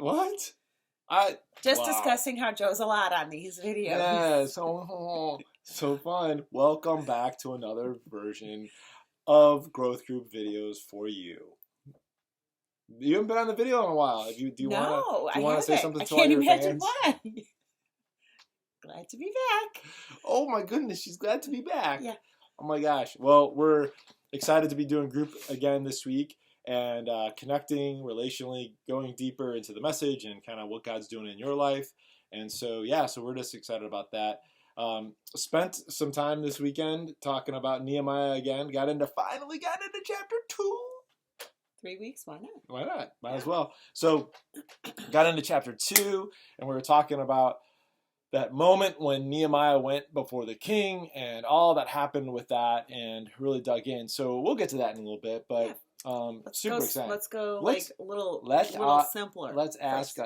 What? Just wow. discussing how Joe's a lot on these videos. Yeah, so fun. Welcome back to another version of Growth Group videos for you. You haven't been on the video in a while. Do you want to say something to all your fans? I can't imagine why. Glad to be back. Oh my goodness, she's glad to be back. Yeah. Oh my gosh. Well, we're excited to be doing group again this week and connecting relationally, going deeper into the message and kind of what God's doing in your life. And so, so we're just excited about that. Spent some time this weekend talking about Nehemiah again. Finally got into chapter 2. 3 weeks, why not? Why not? Might as well. So, got into chapter 2, and we were talking about that moment when Nehemiah went before the king and all that happened with that, and really dug in. So we'll get to that in a little bit, but super excited. Let's go a little simpler. Let's ask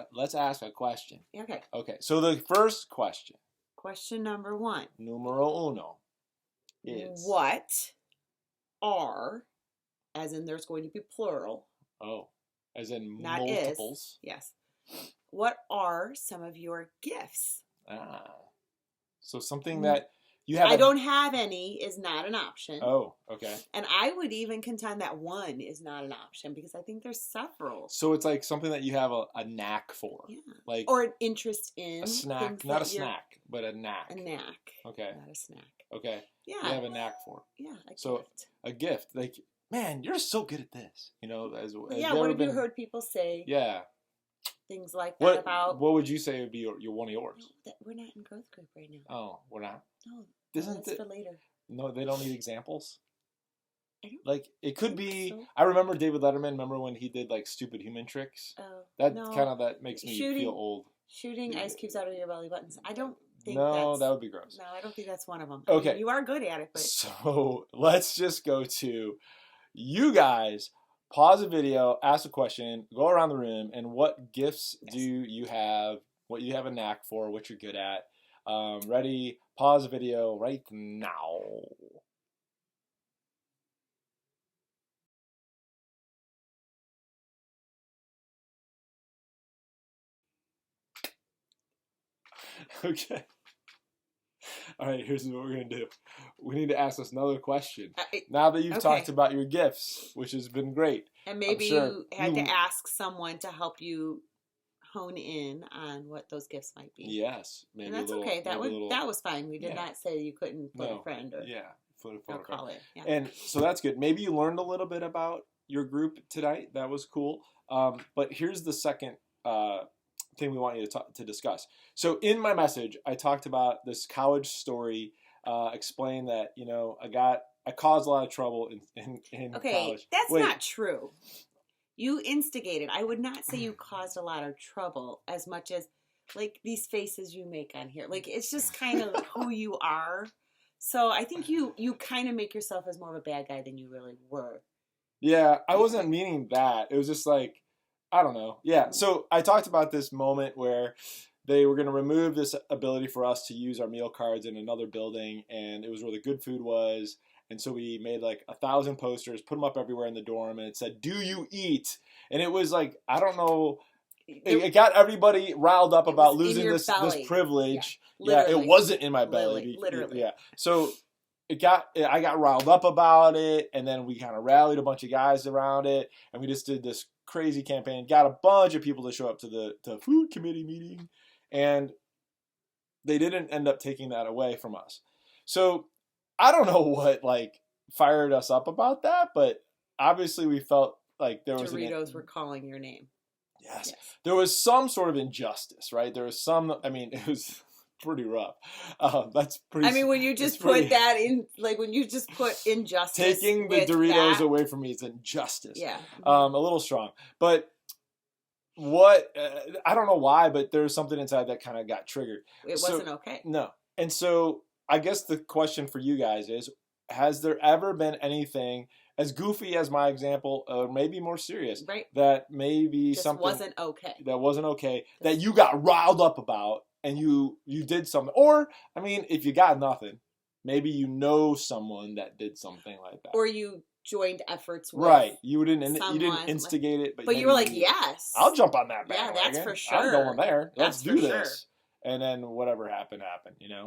a question. Okay. Okay. So the first question. Question number 1. Numero uno. Is what are, as in there's going to be plural. Oh, as in not multiples. Is. Yes. What are some of your gifts? So something that you have. I don't have any is not an option. Oh, okay. And I would even contend that one is not an option because I think there's several. So it's like something that you have a knack for. Yeah. Like or an interest in. A snack, not a snack, but a knack. A knack. Okay. Not a snack. Okay. Yeah. You have a knack for. Yeah. Gift. A gift. Like, man, you're so good at this. What have you heard people say? Yeah. Things like that about. What would you say would be your one of yours? No, we're not in growth group right now. Oh, we're not? No. That's for later. No, they don't need examples? I don't like, it could be. So. I remember David Letterman. Remember when he did, like, stupid human tricks? Oh. That makes me feel old. Shooting ice cubes out of your belly buttons. I don't think that would be gross. No, I don't think that's one of them. Okay. I mean, you are good at it, but. So, let's just go to you guys. Pause the video, ask a question, go around the room, and what gifts do you have, what you have a knack for, what you're good at. Ready? Pause the video right now. Okay. All right, here's what we're going to do. We need to ask us another question. Now that you've talked about your gifts, which has been great. And maybe you had to ask someone to help you hone in on what those gifts might be. Yes. Maybe and that's okay. That was fine. We did not say you couldn't put a friend or call it. Yeah. And so that's good. Maybe you learned a little bit about your group tonight. That was cool. But here's the second thing we want you to discuss. So in my message, I talked about this college story, explained that, I caused a lot of trouble in college. Okay, that's not true. You instigated. I would not say you caused a lot of trouble as much as, like, these faces you make on here. Like, it's just kind of who you are. So I think you kind of make yourself as more of a bad guy than you really were. Yeah, I wasn't meaning that. It was just like, I don't know. Yeah, so I talked about this moment where they were going to remove this ability for us to use our meal cards in another building, and it was where the good food was. And so we made like 1,000 posters, put them up everywhere in the dorm, and it said, "Do you eat?" And it was like, I don't know, it got everybody riled up about losing this privilege. Yeah, it wasn't in my belly. Literally. Yeah. So I got riled up about it, and then we kind of rallied a bunch of guys around it, and we just did this crazy campaign, got a bunch of people to show up to the food committee meeting, and they didn't end up taking that away from us. So I don't know what fired us up about that, but obviously we felt like there was Doritos were calling your name. Yes. There was some sort of injustice, right? There was it was pretty rough. That's pretty. I mean, when you just put that in, when you just put injustice, taking the Doritos away from me is injustice. Yeah. A little strong, but what I don't know why, but there's something inside that kind of got triggered. It wasn't okay. No, and so I guess the question for you guys is: has there ever been anything as goofy as my example, or maybe more serious, that maybe something wasn't okay? That wasn't okay. That you got riled up about, and you did something. Or, I mean, if you got nothing, maybe you know someone that did something like that. Or you joined efforts with. Right. You didn't someone, instigate it, but then you were like, yes. I'll jump on that Yeah, bandwagon. that's for sure. I'm going there. Let's That's do for this. And then whatever happened.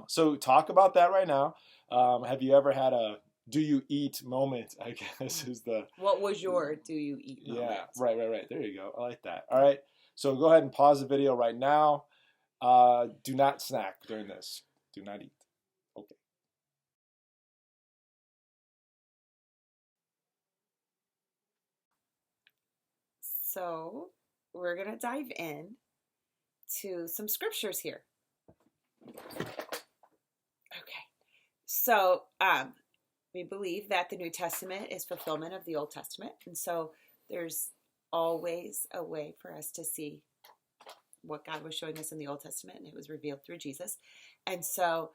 So talk about that right now. Have you ever had a do you eat moment, I guess is the... What was your do you eat moment? Yeah, right. There you go. I like that. All right. So go ahead and pause the video right now. Do not snack during this. Do not eat. Okay. So we're going to dive in to some scriptures here. Okay. So we believe that the New Testament is fulfillment of the Old Testament. And so there's always a way for us to see what God was showing us in the Old Testament, and it was revealed through Jesus. And so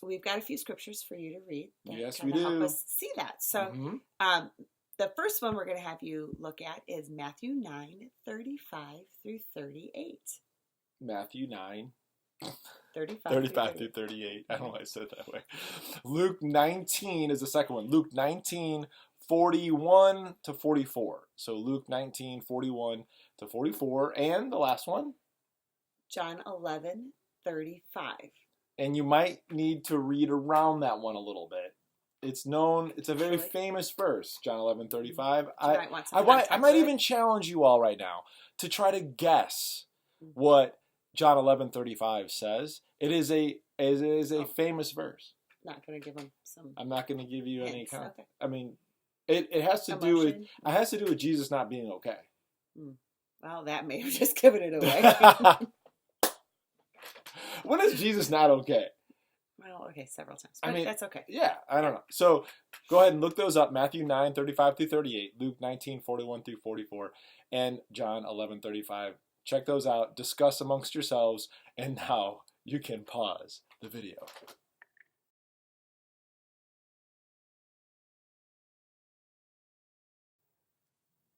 we've got a few scriptures for you to read that yes, we kind of do. help us see that. So the first one we're going to have you look at is Matthew 9:35 through 38. Matthew 9. 35 through 38. I don't know why I said it that way. Luke 19 is the second one. Luke 19:41 to 44. So Luke 19:41 to 44. And the last one? John 11:35. And you might need to read around that one a little bit. It's a very famous verse, John 11:35. I might even challenge you all right now to try to guess what John 11:35 says. It is a famous verse. Not going to give them some. I'm not going to give you any kind. Okay. I mean, it has to do with Jesus not being okay. Well, that may have just given it away. When is Jesus not okay? Well, okay, several times. But that's okay. Yeah, I don't know. So go ahead and look those up. Matthew 9:35 through 38, Luke 19:41 through 44, and John 11:35. Check those out. Discuss amongst yourselves. And now you can pause the video.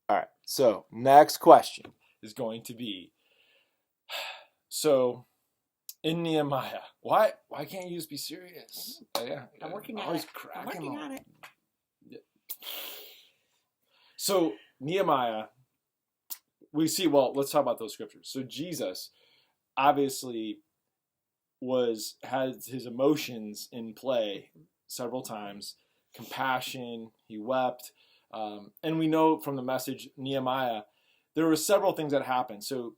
All right. So next question is going to be, so in Nehemiah, why can't you just be serious? Yeah, I'm working on it. I'm working on it. So Nehemiah, we see, let's talk about those scriptures. So Jesus obviously has his emotions in play several times. Compassion, he wept. And we know from the message, Nehemiah, there were several things that happened. So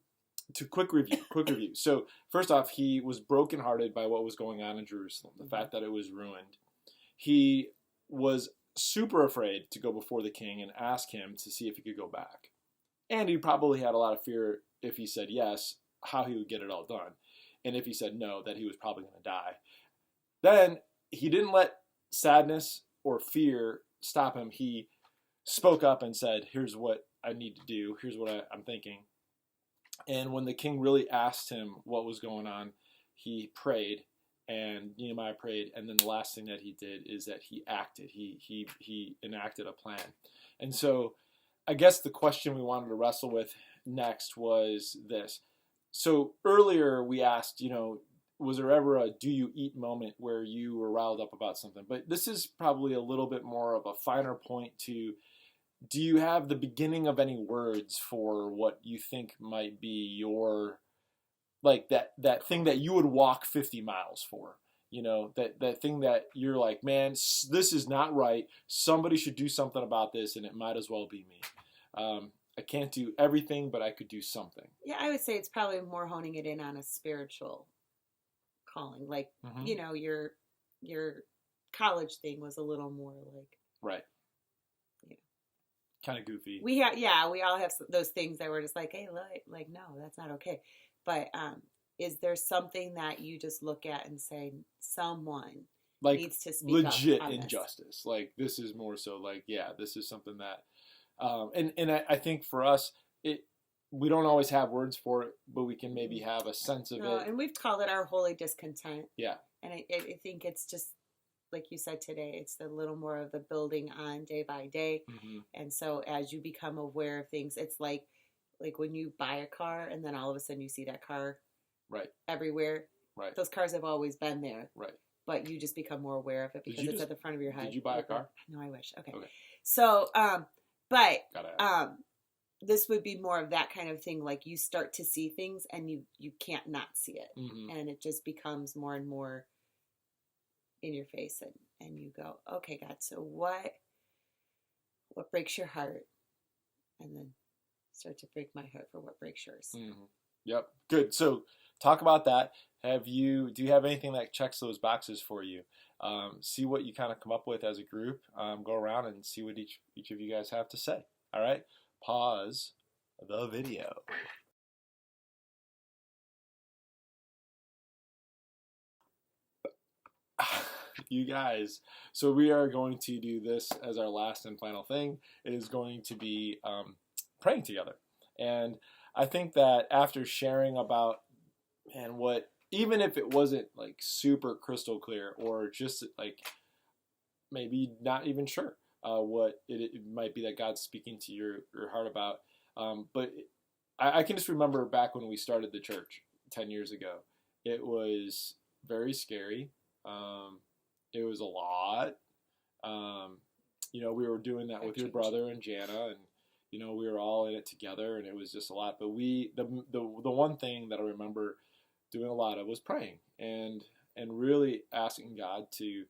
to quick review. So first off, he was brokenhearted by what was going on in Jerusalem, the fact that it was ruined. He was super afraid to go before the king and ask him to see if he could go back. And he probably had a lot of fear if he said yes, how he would get it all done. And if he said no, that he was probably going to die. Then he didn't let sadness or fear stop him. He spoke up and said, here's what I need to do. Here's what I'm thinking. And when the king really asked him what was going on, he prayed, and Nehemiah prayed. And then the last thing that he did is that he acted. He enacted a plan. And so I guess the question we wanted to wrestle with next was this. So earlier we asked, was there ever a do you eat moment where you were riled up about something? But this is probably a little bit more of a finer point to, do you have the beginning of any words for what you think might be your, like that thing that you would walk 50 miles for? That thing that you're like, man, this is not right. Somebody should do something about this, and it might as well be me. I can't do everything, but I could do something. Yeah, I would say it's probably more honing it in on a spiritual calling. Like, your college thing was a little more like... Right. Kind of goofy. We all have those things that we're just like, hey, like, no, that's not okay. But is there something that you just look at and say, someone needs to speak legit up on injustice? This. Like, this is more so like, yeah, this is something that, and I think for us, we don't always have words for it, but we can maybe have a sense of it. And we've called it our holy discontent. Yeah. And I think it's just, like you said today, it's a little more of the building on day by day. Mm-hmm. And so as you become aware of things, it's like when you buy a car and then all of a sudden you see that car right everywhere. Right. Those cars have always been there. Right. but you just become more aware of it because it's at the front of your head. Did you buy a car? No, I wish. Okay. Okay. So, but Gotta ask. this would be more of that kind of thing. Like you start to see things and you can't not see it. Mm-hmm. And it just becomes more and more in your face. And you go, okay, God, so what breaks your heart? And then start to break my heart for what breaks yours. Mm-hmm. Yep. Good. So talk about that. Do you have anything that checks those boxes for you? See what you kind of come up with as a group. Go around and see what each of you guys have to say. All right. Pause the video. You guys, so we are going to do this as our last and final thing. It is going to be praying together. And I think that after sharing about, and what, even if it wasn't like super crystal clear or just like maybe not even sure what it might be that God's speaking to your heart about, but I can just remember back when we started the church 10 years ago, it was very scary. It was a lot. We were doing that with your brother and Jana, and we were all in it together, and it was just a lot. But the one thing that I remember doing a lot of was praying and really asking God to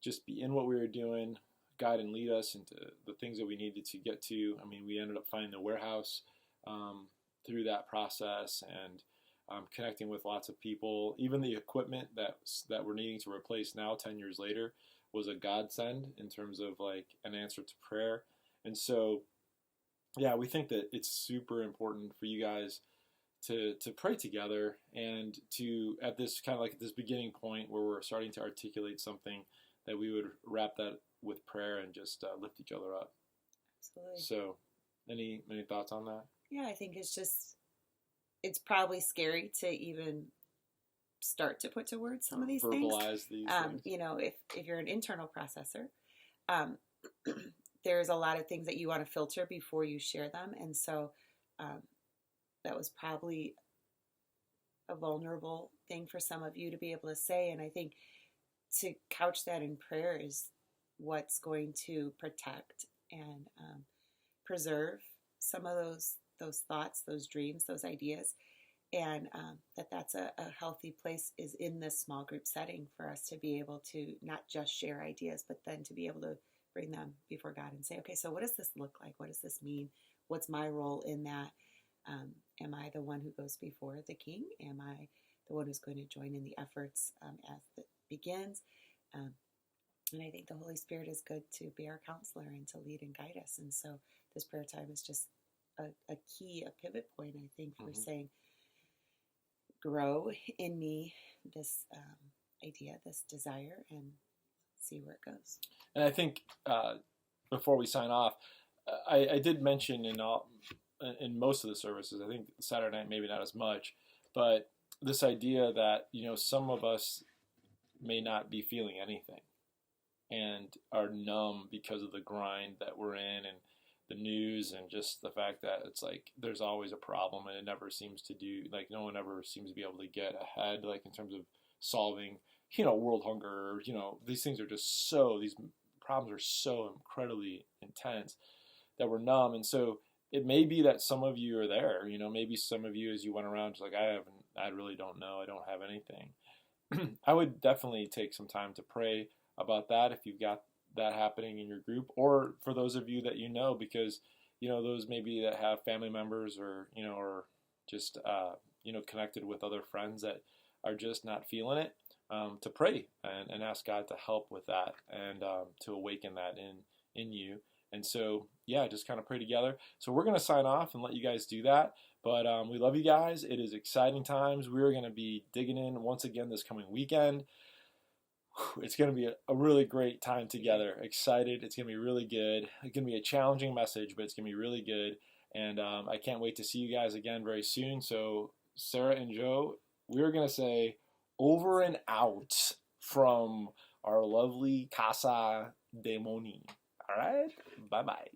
just be in what we were doing, guide and lead us into the things that we needed to get to. I mean, we ended up finding the warehouse through that process, and connecting with lots of people. Even the equipment that we're needing to replace now, 10 years later, was a godsend in terms of like an answer to prayer. And so, yeah, we think that it's super important for you guys to pray together and to, at this kind of like at this beginning point where we're starting to articulate something, that we would wrap that with prayer and just lift each other up. Absolutely. So, any thoughts on that? Yeah, I think it's probably scary to even start to put to words some of these things. Verbalize these things. If you're an internal processor, there's a lot of things that you want to filter before you share them. And so that was probably a vulnerable thing for some of you to be able to say. And I think to couch that in prayer is what's going to protect and preserve some of those thoughts, those dreams, those ideas, and that's a healthy place is in this small group setting for us to be able to not just share ideas, but then to be able to bring them before God and say, okay, so what does this look like? What does this mean? What's my role in that? Am I the one who goes before the king? Am I the one who's going to join in the efforts as it begins? And I think the Holy Spirit is good to be our counselor and to lead and guide us. And so this prayer time is just a key, a pivot point, I think, for saying, grow in me this idea, this desire, and see where it goes. And I think before we sign off, I did mention in most of the services, I think Saturday night maybe not as much, but this idea that some of us may not be feeling anything and are numb because of the grind that we're in and the news and just the fact that it's like there's always a problem and it never seems to no one ever seems to be able to get ahead, like in terms of solving world hunger. These things are just these problems are so incredibly intense that we're numb. And so it may be that some of you are there, maybe some of you, as you went around, just like, I really don't know, I don't have anything. I would definitely take some time to pray about that if you've got that happening in your group, or for those of you that because those maybe that have family members or or just connected with other friends that are just not feeling it, to pray and ask God to help with that and to awaken that in you. And so just kind of pray together. So we're going to sign off and let you guys do that, but we love you guys. It is exciting times. We're going to be digging in once again this coming weekend. It's going to be a really great time together. Excited. It's going to be really good. It's going to be a challenging message, but it's going to be really good. And I can't wait to see you guys again very soon. So Sarah and Joe, we're going to say over and out from our lovely Casa de Moni. All right? Bye-bye.